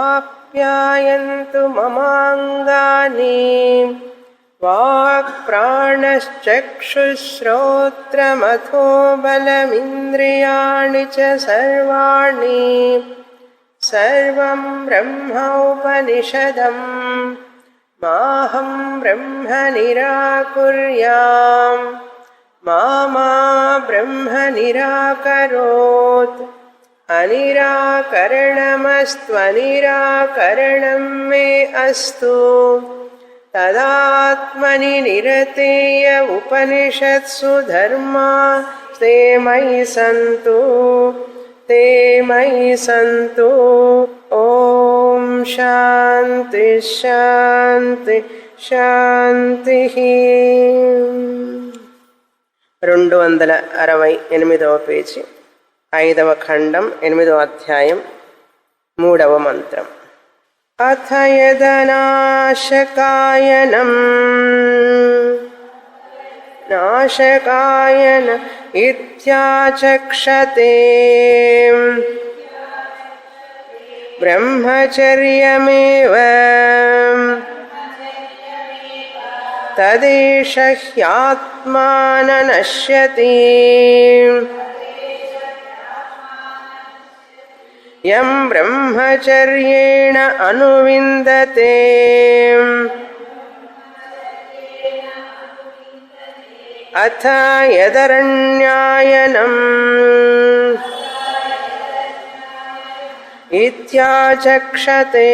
ఆప్యాయంతు మమాంగాని walk ప్రాణశ్చక్షుశ్రోత్రమథో బలమింద్రియాణి చ సర్వాణి సర్వం బ్రహ్మోపనిషదం మాహం బ్రహ్మ నిరాకుర్యాం మా బ్రహ్మ నిరాకరోత్ అనిరాకరణమస్త్వనిరాకరణం మే అస్తు తదాత్మని నిరతేయ ఉపనిషత్సు ధర్మా తే మయి సంతు ఓం శాంతి శాంతి శాంతి 268వ పేజీ 5వ ఖండం 8వ అధ్యాయం 3వ మంత్రం. అథ యదనాశకాయనం నాశకాయన ఇత్యాచక్షతే బ్రహ్మచర్యమేవ తదేష హ్యాత్మాన నశ్యతి యం బ్రహ్మచర్యేణ అనువిందతే అథ యదరణ్యాయనం ఇత్యాచక్షతే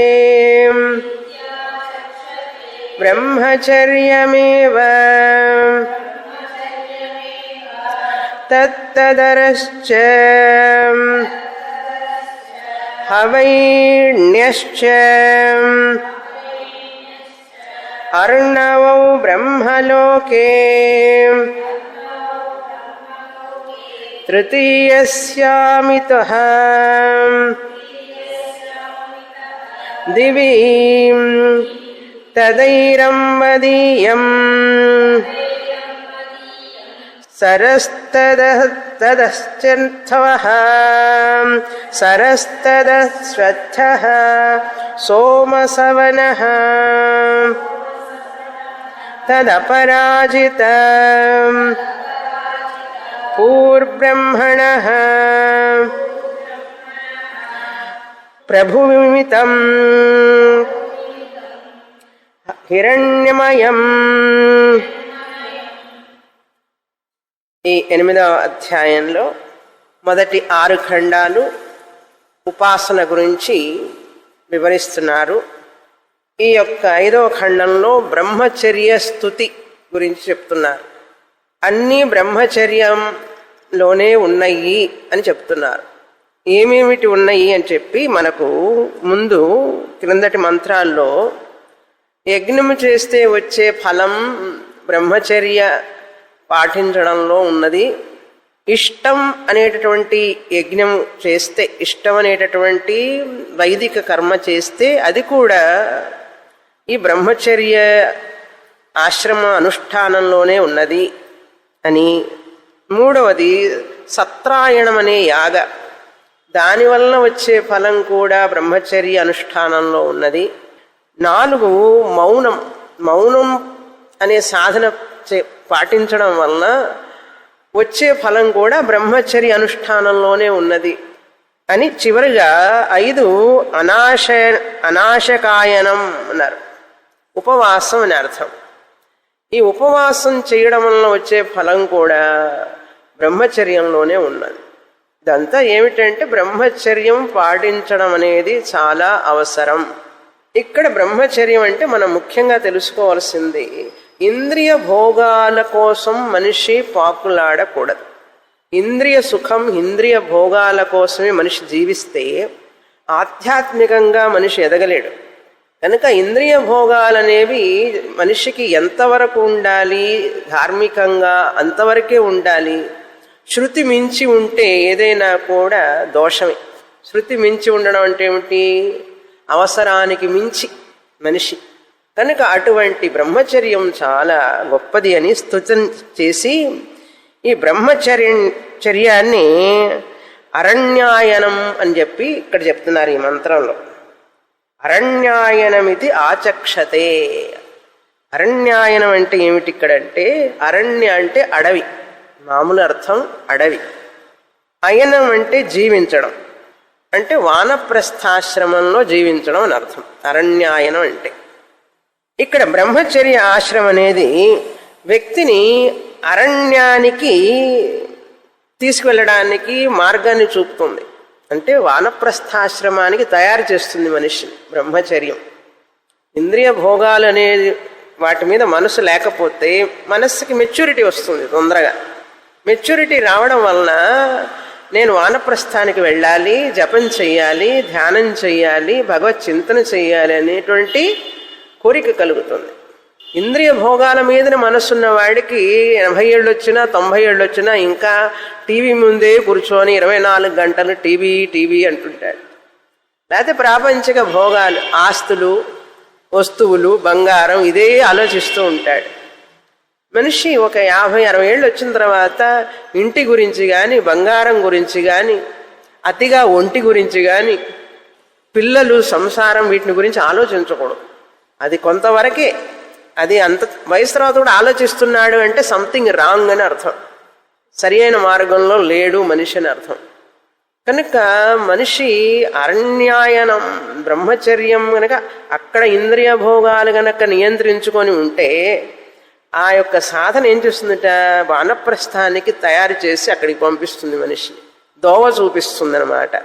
బ్రహ్మచర్యమేవ తత్తదరశ్చ హవైణ్యశ్చ అర్ణవౌ బ్రహ్మలోకే తృతీయస్యామితః దివి తదైరంవదీయం సరస్తదశ్చర్థవః సరస్తదశ్వత్థః సోమసవనః తదపరాజితం పూర్బ్రహ్మణః ప్రభుమితం హిరణ్యమయం. ఈ 8వ అధ్యాయంలో మొదటి 6 ఖండాలు ఉపాసన గురించి వివరిస్తున్నారు. ఈ యొక్క 5వ ఖండంలో బ్రహ్మచర్య స్తుతి గురించి చెప్తున్నారు. అన్నీ బ్రహ్మచర్యంలోనే ఉన్నాయి అని చెప్తున్నారు. ఏమేమిటి ఉన్నాయి అని చెప్పి మనకు ముందు క్రిందటి మంత్రాల్లో యజ్ఞము చేస్తే వచ్చే ఫలం బ్రహ్మచర్య పాటించడంలో ఉన్నది. ఇష్టం అనేటటువంటి యజ్ఞం చేస్తే, ఇష్టం అనేటటువంటి వైదిక కర్మ చేస్తే అది కూడా ఈ బ్రహ్మచర్య ఆశ్రమ అనుష్ఠానంలోనే ఉన్నది అని. 3వది సత్రాయణం అనే యాగ, దానివలన వచ్చే ఫలం కూడా బ్రహ్మచర్య అనుష్ఠానంలో ఉన్నది. 4 మౌనం అనే సాధన పాటించడం వలన వచ్చే ఫలం కూడా బ్రహ్మచర్య అనుష్ఠానంలోనే ఉన్నది అని. చివరిగా 5 అనాశకాయనం అన్నారు, ఉపవాసం అని అర్థం. ఈ ఉపవాసం చేయడం వలన వచ్చే ఫలం కూడా బ్రహ్మచర్యంలోనే ఉన్నది. ఇదంతా ఏమిటంటే బ్రహ్మచర్యం పాటించడం అనేది చాలా అవసరం. ఇక్కడ బ్రహ్మచర్యం అంటే మనం ముఖ్యంగా తెలుసుకోవాల్సింది, ఇంద్రియ భోగాల కోసం మనిషి పాకులాడకూడదు. ఇంద్రియ సుఖం, ఇంద్రియ భోగాల కోసమే మనిషి జీవిస్తే ఆధ్యాత్మికంగా మనిషి ఎదగలేడు. కనుక ఇంద్రియ భోగాలనేవి మనిషికి ఎంతవరకు ఉండాలి, ధార్మికంగా అంతవరకే ఉండాలి. శృతి మించి ఉంటే ఏదైనా కూడా దోషమే. శృతి మించి ఉండడం అంటే ఏమిటి? అవసరానికి మించి మనిషి. కనుక అటువంటి బ్రహ్మచర్యం చాలా గొప్పది అని స్తుతం చేసి ఈ బ్రహ్మచర్యాన్ని అరణ్యాయనం అని చెప్పి ఇక్కడ చెప్తున్నారు ఈ మంత్రంలో. అరణ్యాయనమితి ఆచక్షతే. అరణ్యాయనం అంటే ఏమిటి ఇక్కడంటే, అరణ్య అంటే అడవి, మామూలు అర్థం అడవి. అయనం అంటే జీవించడం, అంటే వానప్రస్థాశ్రమంలో జీవించడం అని అర్థం అరణ్యాయనం అంటే. ఇక్కడ బ్రహ్మచర్య ఆశ్రమం అనేది వ్యక్తిని అరణ్యానికి తీసుకువెళ్ళడానికి మార్గాన్ని చూపుతుంది. అంటే వానప్రస్థాశ్రమానికి తయారు చేస్తుంది మనిషిని బ్రహ్మచర్యం. ఇంద్రియ భోగాలు అనేది వాటి మీద మనసు లేకపోతే మనస్సుకి మెచ్యూరిటీ వస్తుంది తొందరగా. మెచ్యూరిటీ రావడం వలన నేను వానప్రస్థానికి వెళ్ళాలి, జపం చెయ్యాలి, ధ్యానం చెయ్యాలి, భగవత్ చింతన చెయ్యాలి అనేటువంటి కోరిక కలుగుతుంది. ఇంద్రియ భోగాల మీదన మనసున్న వాడికి 80 ఏళ్ళు వచ్చినా 90 ఏళ్ళు వచ్చినా ఇంకా టీవీ ముందే కూర్చొని 24 గంటలు టీవీ అంటుంటాడు. లేకపోతే ప్రాపంచిక భోగాలు, ఆస్తులు, వస్తువులు, బంగారం ఇదే ఆలోచిస్తూ ఉంటాడు. మనిషి ఒక 50-60 ఏళ్ళు వచ్చిన తర్వాత ఇంటి గురించి కానీ, బంగారం గురించి కానీ, అతిగా ఒంటి గురించి కానీ, పిల్లలు, సంసారం వీటిని గురించి ఆలోచించకూడదు. అది కొంతవరకే. అది అంత వయసు తర్వాత కూడా ఆలోచిస్తున్నాడు అంటే సంథింగ్ రాంగ్ అని అర్థం, సరి అయిన మార్గంలో లేడు మనిషి అని అర్థం. కనుక మనిషి అరణ్యాయనం బ్రహ్మచర్యం కనుక అక్కడ ఇంద్రియ భోగాలు కనుక నియంత్రించుకొని ఉంటే ఆ యొక్క సాధన ఏం చేస్తుందట, వానప్రస్థానికి తయారు చేసి అక్కడికి పంపిస్తుంది, మనిషిని దోవ చూపిస్తుంది అనమాట.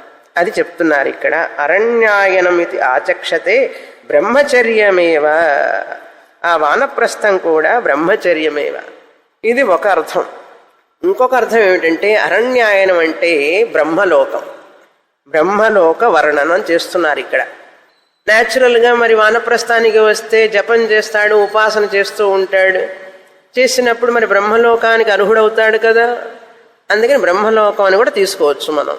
అది చెప్తున్నారు ఇక్కడ. అరణ్యాయనం ఇది ఆచక్షతే బ్రహ్మచర్యమేవ. ఆ వానప్రస్థం కూడా బ్రహ్మచర్యమేవ. ఇది ఒక అర్థం. ఇంకొక అర్థం ఏమిటంటే, అరణ్యాయనం అంటే బ్రహ్మలోకం, బ్రహ్మలోక వర్ణనం చేస్తున్నారు ఇక్కడ. న్యాచురల్గా మరి వానప్రస్థానికి వస్తే జపం చేస్తాడు, ఉపాసన చేస్తూ ఉంటాడు. చేసినప్పుడు మరి బ్రహ్మలోకానికి అర్హుడవుతాడు కదా, అందుకని బ్రహ్మలోకం అని కూడా తీసుకోవచ్చు మనం.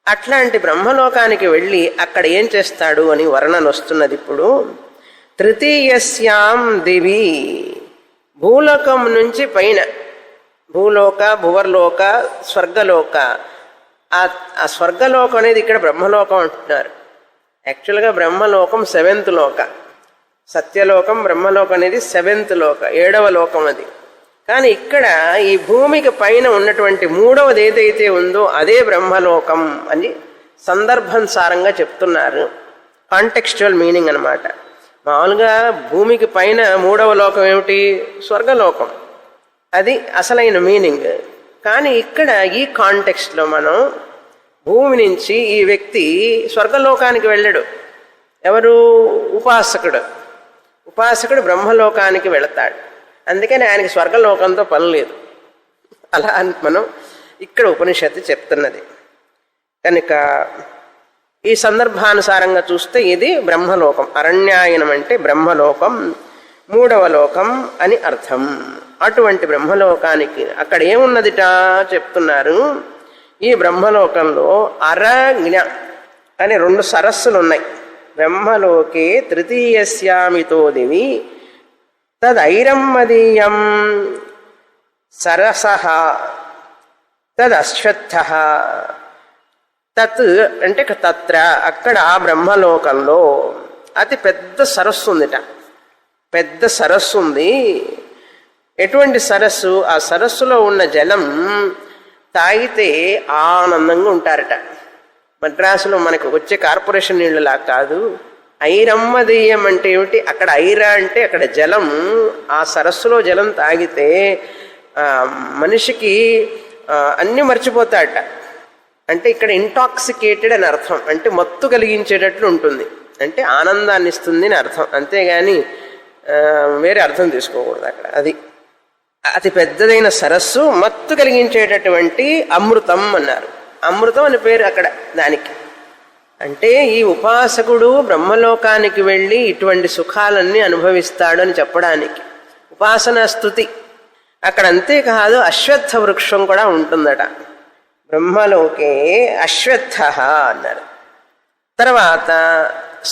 అట్లాంటి బ్రహ్మలోకానికి వెళ్ళి అక్కడ ఏం చేస్తాడు అని వర్ణన వస్తున్నది ఇప్పుడు. తృతీయస్యాం దివి, భూలోకం నుంచి పైన, భూలోక, భువర్లోక, స్వర్గలోక. ఆ స్వర్గలోకం అనేది ఇక్కడ బ్రహ్మలోకం అంటున్నారు. యాక్చువల్గా బ్రహ్మలోకం 7th లోక, సత్యలోకం బ్రహ్మలోకం అనేది 7th లోక, 7వ లోకం అది. కానీ ఇక్కడ ఈ భూమికి పైన ఉన్నటువంటి 3వది ఏదైతే ఉందో అదే బ్రహ్మలోకం అని సందర్భానుసారంగా చెప్తున్నారు. కాంటెక్స్చువల్ మీనింగ్ అనమాట. మామూలుగా భూమికి పైన 3వ లోకం ఏమిటి, స్వర్గలోకం, అది అసలైన మీనింగ్. కానీ ఇక్కడ ఈ కాంటెక్స్ట్లో మనం భూమి నుంచి ఈ వ్యక్తి స్వర్గలోకానికి వెళ్ళాడు. ఎవరు, ఉపాసకుడు. ఉపాసకుడు బ్రహ్మలోకానికి వెళతాడు. అందుకని ఆయనకి స్వర్గలోకంతో పని లేదు. అలా మనం ఇక్కడ ఉపనిషత్తు చెప్తున్నది. కనుక ఈ సందర్భానుసారంగా చూస్తే ఇది బ్రహ్మలోకం. అరణ్యాయనం అంటే బ్రహ్మలోకం, 3వ లోకం అని అర్థం. అటువంటి బ్రహ్మలోకానికి అక్కడ ఏమున్నదిట చెప్తున్నారు. ఈ బ్రహ్మలోకంలో అరజ్ఞ అనే 2 సరస్సులు ఉన్నాయి. బ్రహ్మలోకే తృతీయస్యామితో దివి తదైరమ్మదీయం సరసః తదశ్వత్థః. తత్ అంటే తత్ర, అక్కడ ఆ బ్రహ్మలోకంలో అతి పెద్ద సరస్సు ఉందిట. పెద్ద సరస్సు ఉంది. ఎటువంటి సరస్సు? ఆ సరస్సులో ఉన్న జలం తాగితే ఆనందంగా ఉంటారట. మద్రాసులో మనకు వచ్చే కార్పొరేషన్ నీళ్ళులా కాదు. ఐరమ్మదీయం అంటే ఏమిటి? అక్కడ ఐరా అంటే అక్కడ జలం, ఆ సరస్సులో జలం తాగితే మనిషికి అన్నీ మర్చిపోతాడట. అంటే ఇక్కడ ఇంటాక్సికేటెడ్ అని అర్థం, అంటే మత్తు కలిగించేటట్లు ఉంటుంది, అంటే ఆనందాన్ని ఇస్తుంది అని అర్థం. అంతేగాని వేరే అర్థం తీసుకోకూడదు అక్కడ. అది అతి పెద్దదైన సరస్సు, మత్తు కలిగించేటటువంటి అమృతం అన్నారు. అమృతం అని పేరు అక్కడ దానికి. అంటే ఈ ఉపాసకుడు బ్రహ్మలోకానికి వెళ్ళి ఇటువంటి సుఖాలన్నీ అనుభవిస్తాడు అని చెప్పడానికి ఉపాసనా స్తుతి అక్కడ. అంతేకాదు అశ్వత్థ వృక్షం కూడా ఉంటుందట బ్రహ్మలోకే, అశ్వత్థ అన్నారు. తర్వాత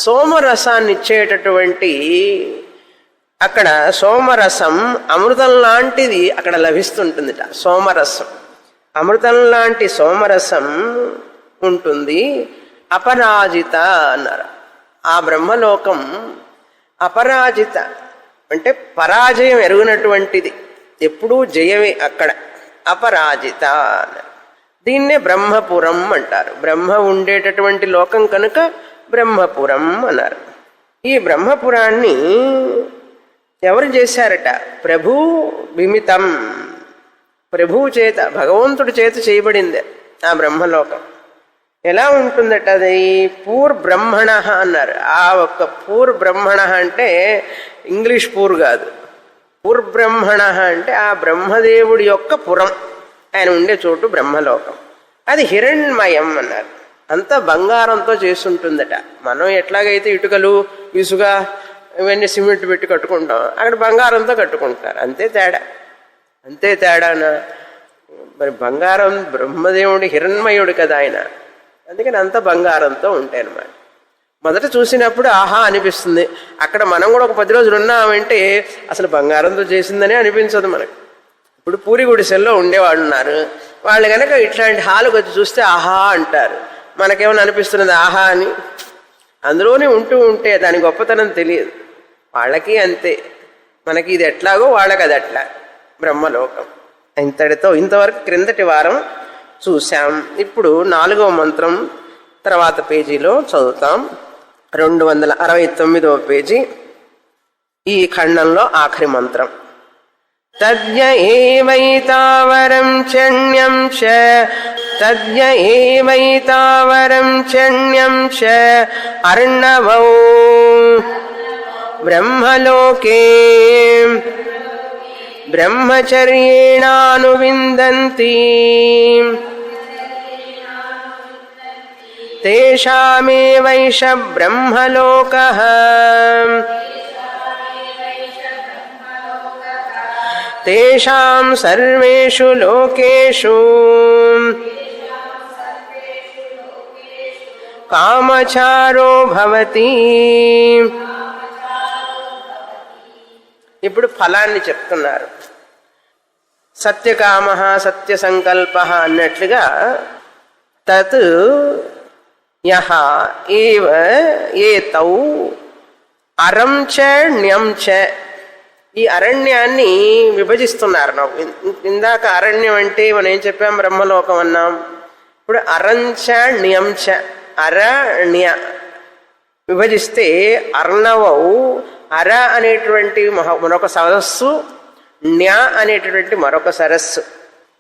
సోమరసాన్ని ఇచ్చేటటువంటి, అక్కడ సోమరసం అమృతం లాంటిది అక్కడ లభిస్తుంటుందిట. సోమరసం, అమృతం లాంటి సోమరసం ఉంటుంది. అపరాజిత అన్నారు. ఆ బ్రహ్మలోకం అపరాజిత అంటే పరాజయం ఎరుగునటువంటిది, ఎప్పుడూ జయమే అక్కడ. అపరాజిత దీన్నే బ్రహ్మపురం అంటారు. బ్రహ్మ ఉండేటటువంటి లోకం కనుక బ్రహ్మపురం అన్నారు. ఈ బ్రహ్మపురాన్ని ఎవరు చేశారట? ప్రభు విమితం, ప్రభువు చేత, భగవంతుడి చేత చేయబడింది ఆ బ్రహ్మలోకం. ఎలా ఉంటుందట అది? పూర్బ్రహ్మణ అన్నారు. ఆ ఒక్క పూర్బ్రహ్మణ అంటే ఇంగ్లీష్ పూర్ కాదు, పూర్బ్రహ్మణ అంటే ఆ బ్రహ్మదేవుడి యొక్క పురం, ఆయన ఉండే చోటు బ్రహ్మలోకం. అది హిరణ్మయం అన్నారు. అంతా బంగారంతో చేసుంటుందట. మనం ఎట్లాగైతే ఇటుకలు ఇసుగా ఇవన్నీ సిమెంట్ పెట్టి కట్టుకుంటాం, అక్కడ బంగారంతో కట్టుకుంటారు. అంతే తేడా, అంతే తేడానా? మరి బంగారం బ్రహ్మదేవుడి హిరణ్మయుడు కదా ఆయన, అందుకని అంత బంగారంతో ఉంటాయి అన్నమాట. మొదట చూసినప్పుడు ఆహా అనిపిస్తుంది. అక్కడ మనం కూడా ఒక 10 రోజులు ఉన్నామంటే అసలు బంగారంతో చేసిందనే అనిపించదు మనకు. ఇప్పుడు పూరి గుడిసెల్లో ఉండేవాళ్ళు ఉన్నారు, వాళ్ళు కనుక ఇట్లాంటి హాలుకి వచ్చి చూస్తే ఆహా అంటారు. మనకేమైనా అనిపిస్తున్నది ఆహా అని? అందులోనే ఉంటూ ఉంటే దాని గొప్పతనం తెలియదు. వాళ్ళకి అంతే, మనకి ఇది ఎట్లాగో వాళ్ళకి అది అట్లా. బ్రహ్మలోకం ఇంతటితో ఇంతవరకు క్రిందటి వారం చూసాం. ఇప్పుడు 4వ మంత్రం తర్వాత పేజీలో చదువుతాం. 269వ పేజీ, ఈ ఖండంలో ఆఖరి మంత్రం. తద్య ఏవైతావరం చణ్యం చ, తద్య ఏవైతావరం చణ్యం చ అర్ణవౌ బ్రహ్మలోకే బ్రహ్మచర్యేణానువిందంతి తేషామేవైష బ్రహ్మలోకః తేషాం సర్వేషు లోకేషు కామచారో భవతి. ఇప్పుడు ఫలాన్ని చెప్తున్నారు. సత్యకామ సత్య సంకల్ప అన్నట్లుగా తత్ యహ ఏవ ఏతౌ అరం చ ణ్యం చ, ఈ అరణ్యాన్ని విభజిస్తున్నారు. నాకు ఇందాక అరణ్యం అంటే మనం ఏం చెప్పాం? బ్రహ్మలోకం అన్నాం. ఇప్పుడు అరంచ ణ్యంచ, అరణ్య విభజిస్తే అర్ణవౌ, అర అనేటువంటి మరొక సరస్సు, ణ్య అనేటటువంటి మరొక సరస్సు,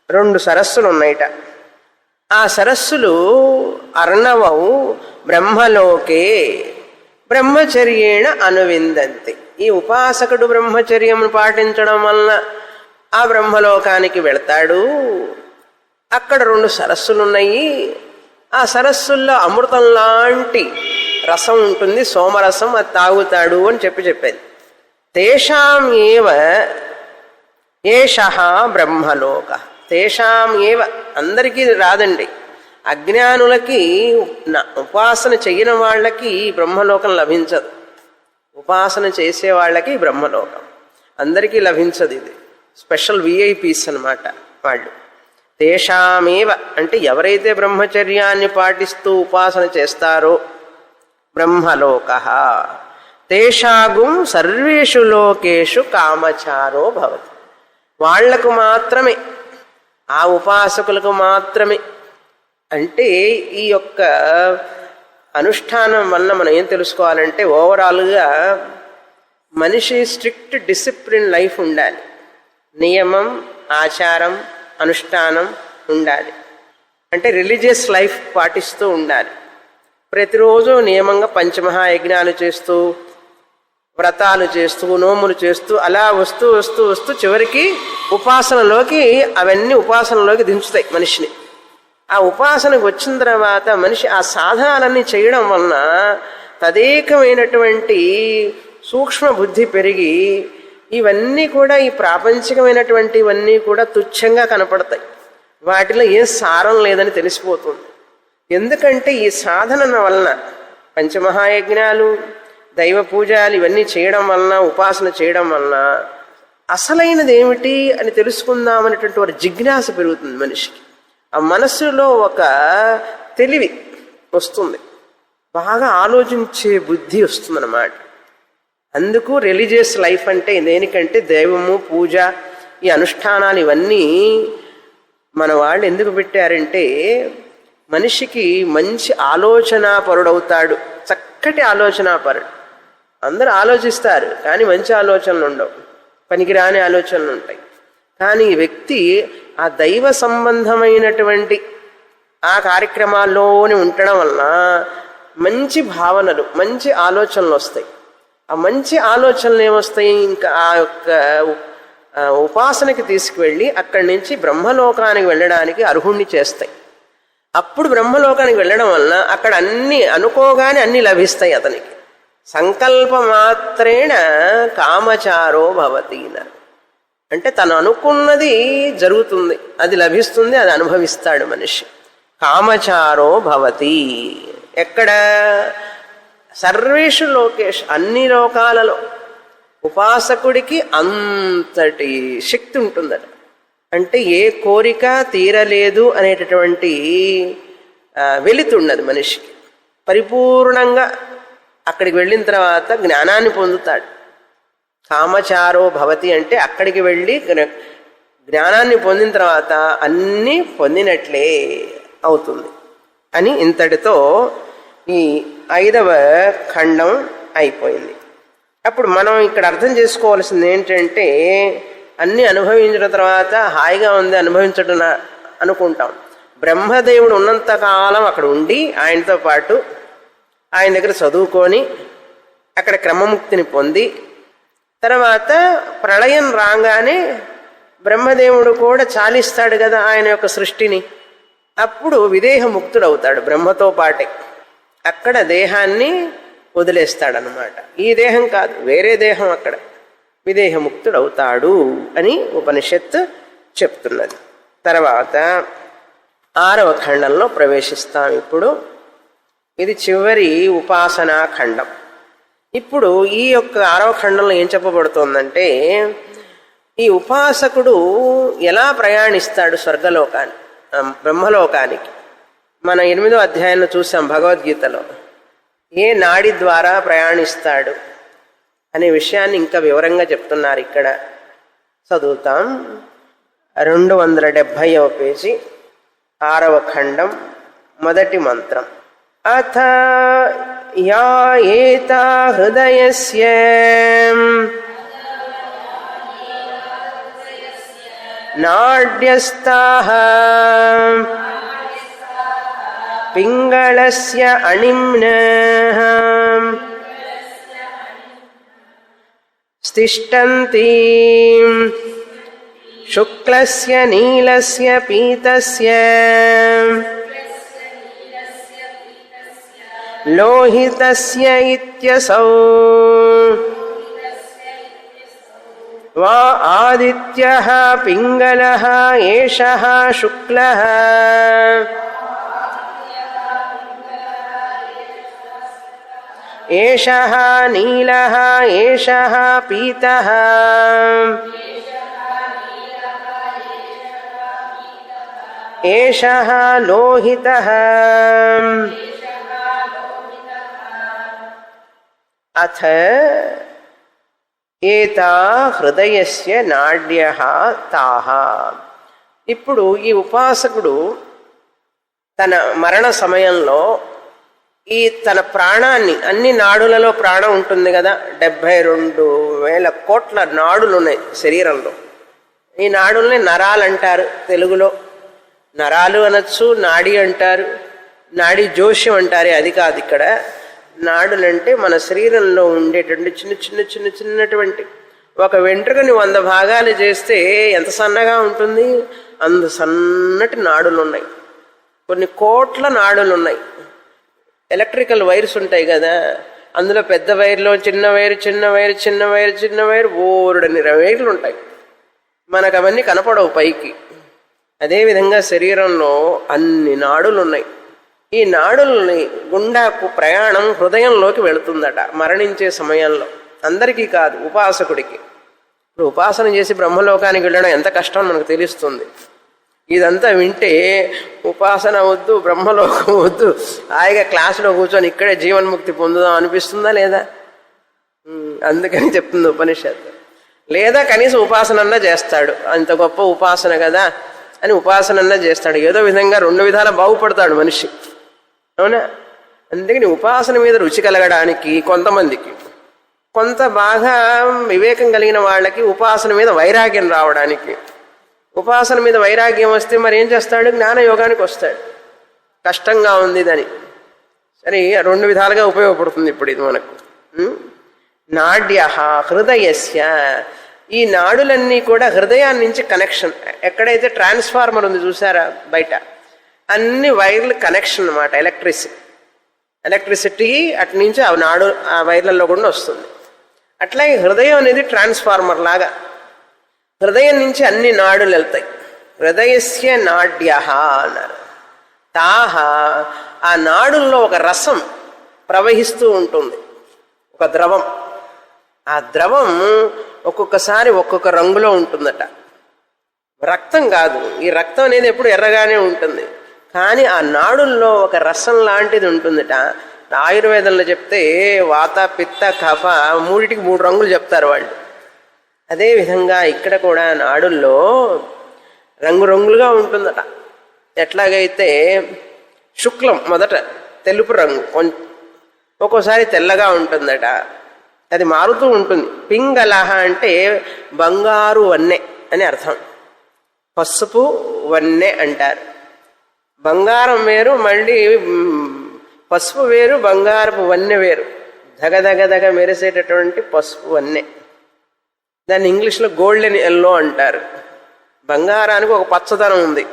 2 సరస్సులు ఉన్నాయిట. ఆ సరస్సులు అర్ణవౌ బ్రహ్మలోకే బ్రహ్మచర్యేణ అనువిందంతి. ఈ ఉపాసకుడు బ్రహ్మచర్యం పాటించడం వలన ఆ బ్రహ్మలోకానికి వెళతాడు. అక్కడ 2 సరస్సులున్నాయి. ఆ సరస్సుల్లో అమృతం లాంటి రసం ఉంటుంది, సోమరసం, అది తాగుతాడు అని చెప్పేది. తేషాం ఏవ ఏషః బ్రహ్మలోక, తేషాం ఏవ అందరికీ రాదండి. అజ్ఞానులకి, ఉపాసన చెయ్యని వాళ్ళకి బ్రహ్మలోకం లభించదు. ఉపాసన చేసే వాళ్ళకి బ్రహ్మలోకం, అందరికీ లభించదు. ఇది స్పెషల్ విఐపీస్ అన్నమాట వాళ్ళు. తేషామేవ అంటే ఎవరైతే బ్రహ్మచర్యాన్ని పాటిస్తూ ఉపాసన చేస్తారో బ్రహ్మలోకః తేషాగుం సర్వేషు లోకేషు కామచారో భవతి. వాళ్లకు మాత్రమే, ఆ ఉపాసకులకు మాత్రమే. అంటే ఈ యొక్క అనుష్ఠానం వల్ల మనం ఏం తెలుసుకోవాలంటే, ఓవరాల్గా మనిషి స్ట్రిక్ట్ డిసిప్లిన్ లైఫ్ ఉండాలి. నియమం, ఆచారం, అనుష్ఠానం ఉండాలి. అంటే రిలీజియస్ లైఫ్ పాటిస్తూ ఉండాలి. ప్రతిరోజు నియమంగా పంచమహాయజ్ఞాలు చేస్తూ, వ్రతాలు చేస్తూ, నోములు చేస్తూ అలా వస్తూ వస్తూ వస్తూ చివరికి ఉపాసనలోకి, అవన్నీ ఉపాసనలోకి దించుతాయి మనిషిని. ఆ ఉపాసనకు వచ్చిన తర్వాత మనిషి ఆ సాధనాలన్నీ చేయడం వలన తదేకమైనటువంటి సూక్ష్మ బుద్ధి పెరిగి ఇవన్నీ కూడా, ఈ ప్రాపంచికమైనటువంటి ఇవన్నీ కూడా తుచ్చంగా కనపడతాయి. వాటిలో ఏ సారం లేదని తెలిసిపోతుంది. ఎందుకంటే ఈ సాధన వలన, పంచమహాయజ్ఞాలు, దైవ పూజలు ఇవన్నీ చేయడం వలన, ఉపాసన చేయడం వలన అసలైనది ఏమిటి అని తెలుసుకుందామనేటువంటి ఒక జిజ్ఞాస పెరుగుతుంది మనిషికి. ఆ మనస్సులో ఒక తెలివి వస్తుంది. బాగా ఆలోచించే బుద్ధి వస్తుందన్నమాట. అందుకు రిలీజియస్ లైఫ్ అంటే దేనికంటే దైవము, పూజ, ఈ అనుష్ఠానాలు ఇవన్నీ మన వాళ్ళు ఎందుకు పెట్టారంటే మనిషికి మంచి ఆలోచనాపరుడవుతాడు. చక్కటి ఆలోచనాపరుడు. అందరూ ఆలోచిస్తారు కానీ మంచి ఆలోచనలు ఉండవు, పనికిరాని ఆలోచనలు ఉంటాయి. కానీ ఈ వ్యక్తి ఆ దైవ సంబంధమైనటువంటి ఆ కార్యక్రమాల్లోనే ఉండడం వలన మంచి భావనలు, మంచి ఆలోచనలు వస్తాయి. ఆ మంచి ఆలోచనలు ఏమొస్తాయి, ఇంకా ఆ యొక్క ఉపాసనకి తీసుకువెళ్ళి అక్కడి నుంచి బ్రహ్మలోకానికి వెళ్ళడానికి అర్హుణ్ణి చేస్తాయి. అప్పుడు బ్రహ్మలోకానికి వెళ్ళడం వలన అక్కడ అన్ని అనుకోగానే అన్ని లభిస్తాయి అతనికి. సంకల్పమాత్రేణ కామచారో భవతి అంటే తను అనుకున్నది జరుగుతుంది, అది లభిస్తుంది, అది అనుభవిస్తాడు మనిషి. కామచారో భవతి ఎక్కడ? సర్వేషు లోకేష్, అన్ని లోకాలలో ఉపాసకుడికి అంతటి శక్తి ఉంటుందట. అంటే ఏ కోరిక తీరలేదు అనేటటువంటి వెలితున్నది మనిషికి. పరిపూర్ణంగా అక్కడికి వెళ్ళిన తర్వాత జ్ఞానాన్ని పొందుతాడు. కామచారో భవతి అంటే అక్కడికి వెళ్ళి జ్ఞానాన్ని పొందిన తర్వాత అన్నీ పొందినట్లే అవుతుంది అని. ఇంతటితో ఈ 5వ ఖండం అయిపోయింది. అప్పుడు మనం ఇక్కడ అర్థం చేసుకోవాల్సింది ఏంటంటే అన్నీ అనుభవించిన తర్వాత హాయిగా ఉంది అనుభవించడం అనుకుంటాం. బ్రహ్మదేవుడు ఉన్నంతకాలం అక్కడ ఉండి ఆయనతో పాటు ఆయన దగ్గర చదువుకొని అక్కడ క్రమముక్తిని పొంది తర్వాత ప్రళయం రాగానే బ్రహ్మదేవుడు కూడా చాలిస్తాడు కదా ఆయన యొక్క సృష్టిని. అప్పుడు విదేహముక్తుడు అవుతాడు బ్రహ్మతో పాటే. అక్కడ దేహాన్ని వదిలేస్తాడనమాట. ఈ దేహం కాదు, వేరే దేహం అక్కడ విదేహముక్తుడు అవుతాడు అని ఉపనిషత్తు చెప్తున్నది. తర్వాత 6వ ఖండంలో ప్రవేశిస్తాం. ఇప్పుడు ఇది చివరి ఉపాసనా ఖండం. ఇప్పుడు ఈ యొక్క 6వ ఖండంలో ఏం చెప్పబడుతోందంటే ఈ ఉపాసకుడు ఎలా ప్రయాణిస్తాడు స్వర్గలోకాన్ని, బ్రహ్మలోకానికి. మన 8వ అధ్యాయంలో చూసాం భగవద్గీతలో. ఏ నాడి ద్వారా ప్రయాణిస్తాడు అనే విషయాన్ని ఇంకా వివరంగా చెప్తున్నారు. ఇక్కడ చదువుతాం. 270వ పేజీ 6వ ఖండం మొదటి మంత్రం. అథ యా ఏతా హృదయస్య నాడ్యస్తాః పింగళస్య అణిమ్నః తిష్టంతి శుక్లస్య నీలస్య పీతస్య లోహితస్య ఇత్యసౌ వా ఆదిత్యః పింగళః ఏషః శుక్లః ఏషః నీలః ఏషః పీతః ఏషః లోహితః. అథ ఏతా హృదయస్య నాడ్యః తాః. ఇప్పుడు ఈ ఉపాసకుడు తన మరణ సమయంలో ఈ తన ప్రాణాన్ని, అన్ని నాడులలో ప్రాణం ఉంటుంది కదా, 72,000 కోట్ల నాడులు ఉన్నాయి శరీరంలో. ఈ నాడుల్ని నరాలు అంటారు తెలుగులో. నరాలు అనొచ్చు, నాడి అంటారు, నాడి జోష్యం అంటారు. అది కాదు ఇక్కడ. నాడులంటే మన శరీరంలో ఉండేటువంటి చిన్న చిన్న చిన్న చిన్నటువంటి ఒక వెంట్రుకని 100 భాగాలు చేస్తే ఎంత సన్నగా ఉంటుంది, అంత సన్నటి నాడులు ఉన్నాయి. కొన్ని కోట్ల నాడులు ఉన్నాయి. ఎలక్ట్రికల్ వైర్స్ ఉంటాయి కదా, అందులో పెద్ద వైర్లో చిన్న వైర్ చిన్న వైర్ చిన్న వైర్ చిన్న వైర్ ఓరుడని వైర్లు ఉంటాయి. మనకు అవన్నీ కనపడవు పైకి. అదేవిధంగా శరీరంలో అన్ని నాడులు ఉన్నాయి. ఈ నాడుల్ని గుండాకు ప్రయాణం హృదయంలోకి వెళుతుందట మరణించే సమయంలో. అందరికీ కాదు, ఉపాసకుడికి. ఇప్పుడు ఉపాసన చేసి బ్రహ్మలోకానికి వెళ్ళడం ఎంత కష్టం మనకు తెలుస్తుంది. ఇదంతా వింటే ఉపాసన వద్దు, బ్రహ్మలోకం వద్దు, హాయిగా క్లాసులో కూర్చొని ఇక్కడే జీవన్ముక్తి పొందుదాం అనిపిస్తుందా లేదా? అందుకని చెప్తుంది ఉపనిషత్తు. లేదా కనీసం ఉపాసనన్నా చేస్తాడు, అంత గొప్ప ఉపాసన కదా అని ఉపాసనన్నా చేస్తాడు, ఏదో విధంగా రెండు విధాలా బాగుపడతాడు మనిషి. అవునా? అందుకని ఉపాసన మీద రుచి కలగడానికి కొంతమందికి, కొంత బాగా వివేకం కలిగిన వాళ్ళకి ఉపాసన మీద వైరాగ్యం రావడానికి. ఉపాసన మీద వైరాగ్యం వస్తే మరి ఏం చేస్తాడు? జ్ఞానయోగానికి వస్తాడు. కష్టంగా ఉంది దాని. సరే, రెండు విధాలుగా ఉపయోగపడుతుంది ఇప్పుడు ఇది మనకు. నాడ్య హృదయస్య, ఈ నాడులన్నీ కూడా హృదయాన్ని నుంచి కనెక్షన్. ఎక్కడైతే ట్రాన్స్ఫార్మర్ ఉంది చూసారా బయట, అన్ని వైర్లు కనెక్షన్ అన్నమాట. ఎలక్ట్రిసిటీ అటు నుంచి ఆ ఆ వైర్లలో కూడా వస్తుంది. అట్లాగే హృదయం అనేది ట్రాన్స్ఫార్మర్ లాగా, హృదయం నుంచి అన్ని నాడులు వెళ్తాయి. హృదయస్య నాడ్య అన్నారు. తాహ, ఆ నాడుల్లో ఒక రసం ప్రవహిస్తూ ఉంటుంది, ఒక ద్రవం. ఆ ద్రవం ఒక్కొక్కసారి ఒక్కొక్క రంగులో ఉంటుందట. రక్తం కాదు, ఈ రక్తం అనేది ఎప్పుడు ఎర్రగానే ఉంటుంది, కానీ ఆ నాడుల్లో ఒక రసం లాంటిది ఉంటుందట. ఆయుర్వేదంలో చెప్తే వాత, పిత్త, కఫ మూడిటికి 3 రంగులు చెప్తారు వాళ్ళు. అదేవిధంగా ఇక్కడ కూడా నాడుల్లో రంగురంగులుగా ఉంటుందట. ఎట్లాగైతే శుక్లం మొదట తెలుపు రంగు, ఒక్కోసారి తెల్లగా ఉంటుందట, అది మారుతూ ఉంటుంది. పింగళహ అంటే బంగారు వన్నె అని అర్థం. పసుపు వన్నె అంటారు. బంగారం వేరు, మళ్ళీ పసుపు వేరు, బంగారపు వన్నె వేరు. దగదగదగ మెరిసేటటువంటి పసుపు వన్నె, దాన్ని ఇంగ్లీష్లో గోల్డెన్ ఎల్లో అంటారు. బంగారానికి ఒక పచ్చదనం ఉంది,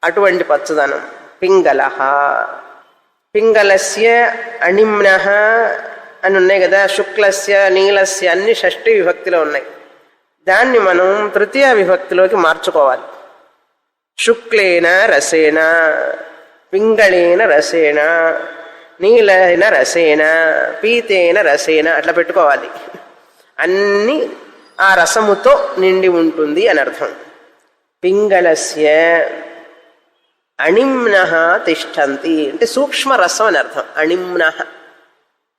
అటువంటి పచ్చదనం పింగళహ. పింగళస్య అణిమ్నః అని ఉన్నాయి కదా, శుక్లస్య, నీలస్య అన్ని షష్ఠీ విభక్తిలో ఉన్నాయి. దాన్ని మనం తృతీయ విభక్తిలోకి మార్చుకోవాలి. శుక్లేన రసేన, పింగళేన రసేన, నీలైన రసేన, పీతేన రసేన అట్లా పెట్టుకోవాలి. అన్నీ ఆ రసముతో నిండి ఉంటుంది అని అర్థం. పింగళస్య అణిమ్నః తిష్టంతి అంటే సూక్ష్మ రసం అని అర్థం. అణిమ్నః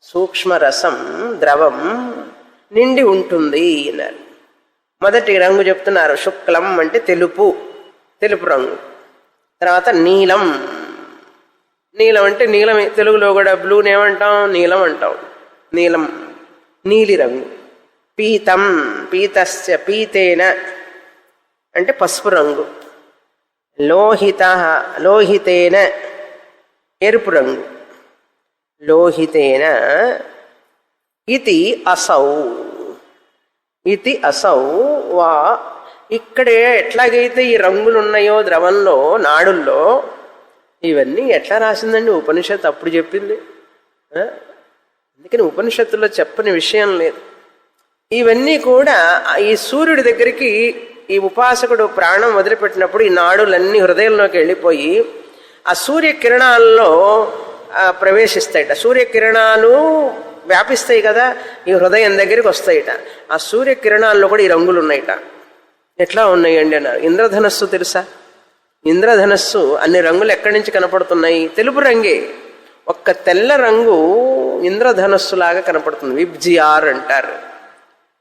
సూక్ష్మరసం, ద్రవం నిండి ఉంటుంది అన్నారు. మొదటి రంగు చెప్తున్నారు. శుక్లం అంటే తెలుపు, తెలుపు రంగు. తర్వాత నీలం, నీలం అంటే నీలం, తెలుగులో కూడా బ్లూని ఏమంటాం? నీలం అంటాం. నీలం నీలి రంగు. పీతం, పీతస్య, పీతేన అంటే పసుపు రంగు. లోహిత, లోహితేన ఎరుపు రంగు. లోహితేన ఇతి అసౌ, ఇతి అసౌ వా. ఇక్కడే ఎట్లాగైతే ఈ రంగులు ఉన్నాయో ద్రవంలో, నాడుల్లో, ఇవన్నీ ఎట్లా రాసిందండి ఉపనిషత్తు? అప్పుడు చెప్పింది. అందుకని ఉపనిషత్తులో చెప్పని విషయం లేదు. ఇవన్నీ కూడా ఈ సూర్యుడి దగ్గరికి ఈ ఉపాసకుడు ప్రాణం వదిలిపెట్టినప్పుడు ఈ నాడులన్నీ హృదయంలోకి వెళ్ళిపోయి ఆ సూర్యకిరణాల్లో ప్రవేశిస్తాయిట. సూర్యకిరణాలు వ్యాపిస్తాయి కదా, ఈ హృదయం దగ్గరికి వస్తాయిట. ఆ సూర్యకిరణాల్లో కూడా ఈ రంగులు ఉన్నాయిట. ఎట్లా ఉన్నాయండి అన్నారు. ఇంద్రధనస్సు తెలుసా? ఇంద్రధనస్సు అన్ని రంగులు ఎక్కడి నుంచి కనపడుతున్నాయి? తెలుపు రంగే. ఒక్క తెల్ల రంగు ఇంద్రధనస్సు లాగా కనపడుతుంది. విబ్జిఆర్ అంటారు.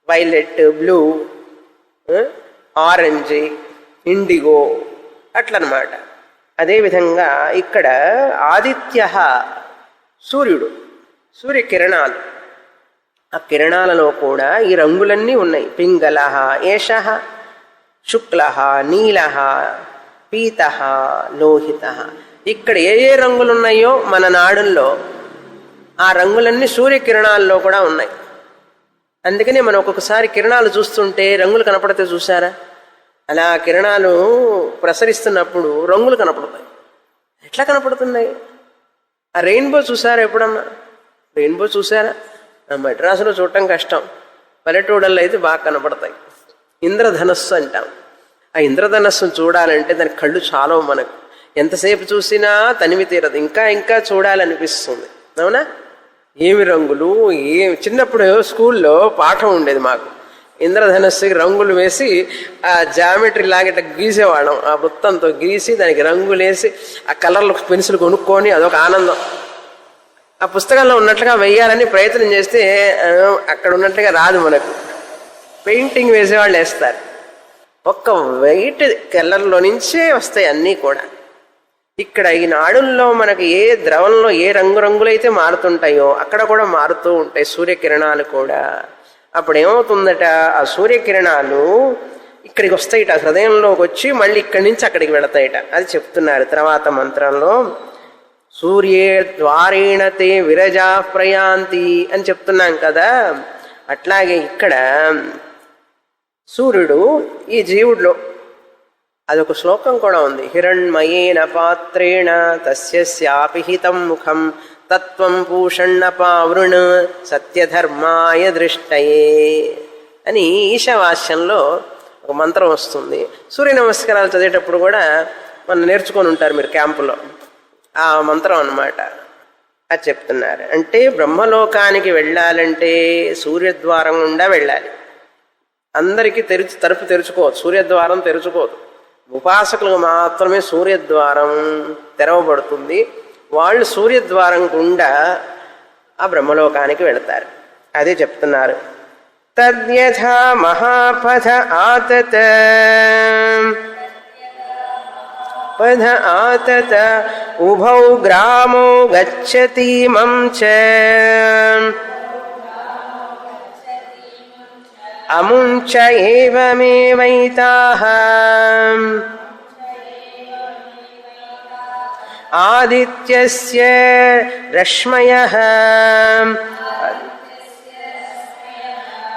వైలెట్, బ్లూ, ఆరెంజ్, ఇండిగో అట్లనమాట. అదేవిధంగా ఇక్కడ ఆదిత్య, సూర్యుడు, సూర్యకిరణాలు, ఆ కిరణాలలో కూడా ఈ రంగులన్నీ ఉన్నాయి. పింగళః ఏషః, శుక్లః, నీలః, పీతః, లోహితః. ఇక్కడ ఏ ఏ రంగులు ఉన్నాయో మన నాడుల్లో ఆ రంగులన్నీ సూర్యకిరణాల్లో కూడా ఉన్నాయి. అందుకనే మనం ఒక్కొక్కసారి కిరణాలు చూస్తుంటే రంగులు కనపడితే చూసారా, అలా కిరణాలు ప్రసరిస్తున్నప్పుడు రంగులు కనపడతాయి. ఎట్లా కనపడుతున్నాయి? ఆ రెయిన్బో చూసారా ఎప్పుడన్నా? రెయిన్బో చూసారా? మద్రాసులో చూడటం కష్టం, పల్లెటూళ్ళల్లో అయితే బాగా కనపడతాయి. ఇంద్రధనస్సు అంటాం. ఆ ఇంద్రధనస్సును చూడాలంటే దానికి కళ్ళు చాలా, మనకు ఎంతసేపు చూసినా తనివి తీరదు, ఇంకా ఇంకా చూడాలనిపిస్తుంది. అవునా? ఏమి రంగులు! చిన్నప్పుడు స్కూల్లో పాఠం ఉండేది మాకు, ఇంద్రధనస్సుకి రంగులు వేసి ఆ జామెట్రీ లాగేట గీసేవాళ్ళం. ఆ వృత్తంతో గీసి దానికి రంగులేసి ఆ కలర్లు పెన్సిల్ కొనుక్కొని అదొక ఆనందం. ఆ పుస్తకంలో ఉన్నట్లుగా వెయ్యాలని ప్రయత్నం చేస్తే అక్కడ ఉన్నట్లుగా రాదు మనకు. పెయింటింగ్ వేసేవాళ్ళు వేస్తారు. ఒక్క వైట్ కలర్లో నుంచే వస్తాయి అన్నీ కూడా. ఇక్కడ ఈ నాడుల్లో మనకి ఏ ద్రవంలో ఏ రంగులైతే మారుతుంటాయో అక్కడ కూడా మారుతూ ఉంటాయి సూర్యకిరణాలు కూడా. అప్పుడు ఏమవుతుందట, ఆ సూర్యకిరణాలు ఇక్కడికి వస్తాయిట, హృదయంలోకి వచ్చి మళ్ళీ ఇక్కడి నుంచి అక్కడికి వెళతాయిట. అది చెప్తున్నారు తర్వాత మంత్రంలో. సూర్యే ద్వారేణ తే విరజా ప్రయాంతి అని చెప్తున్నాం కదా. అట్లాగే ఇక్కడ సూర్యుడు ఈ జీవుడిలో అదొక శ్లోకం కూడా ఉంది. హిరణ్మయేన పాత్రేణ తస్యాపి హితం ముఖం తత్వం పూషణపావృణ్ సత్యధర్మాయ దృష్టయే అని ఈశావాస్యంలో ఒక మంత్రం వస్తుంది. సూర్య నమస్కారాలు చదివేటప్పుడు కూడా మనం నేర్చుకొని ఉంటారు మీరు క్యాంపులో. ఆ మంత్రం అన్నమాట. అది చెప్తున్నారు. అంటే బ్రహ్మలోకానికి వెళ్ళాలంటే సూర్యద్వారం గుండా వెళ్ళాలి. అందరికీ తలుపు తెరుచుకోవద్దు, సూర్యద్వారం తెరుచుకోదు. ఉపాసకులకు మాత్రమే సూర్యద్వారం తెరవబడుతుంది. వాళ్ళు సూర్యద్వారం గుండా ఆ బ్రహ్మలోకానికి వెళతారు. అదే చెప్తున్నారు. తద్యథా మహాపథ ఆతత ఉభౌ గ్రామో గచ్చతీమం చ అముంచ ఏవమేవైతాః ఆదిత్యస్య రశ్మయః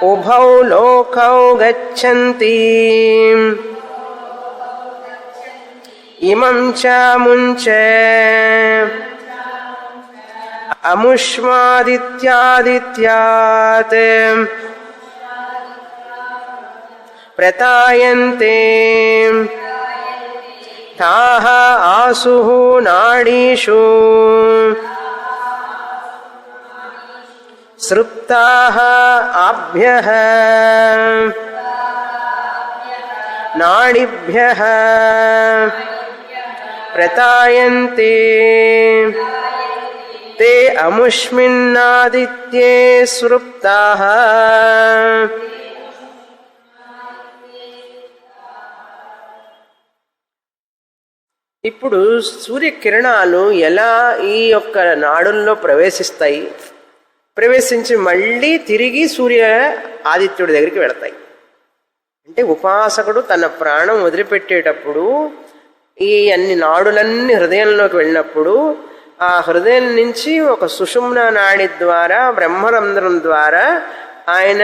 ఉభౌ లోకౌ గచ్చంతి ఇమం చ అముంచ అముష్మాదిత్యాదిత్యాత్ ప్రతాయంతే తాః ఆసుః నాడీషు సృప్తాః ఆభ్యః నాడిభ్యః ప్రతాయంతే తే అముష్మిన్నాదిత్యే సృప్తాః. ఇప్పుడు సూర్యకిరణాలు ఎలా ఈ యొక్క నాడుల్లో ప్రవేశిస్తాయి, ప్రవేశించి మళ్ళీ తిరిగి ఆదిత్యుడి దగ్గరికి వెళతాయి. అంటే ఉపాసకుడు తన ప్రాణం వదిలిపెట్టేటప్పుడు ఈ అన్ని నాడులన్నీ హృదయంలోకి వెళ్ళినప్పుడు ఆ హృదయం నుంచి ఒక సుషుమ్న నాడి ద్వారా బ్రహ్మరంధ్రం ద్వారా ఆయన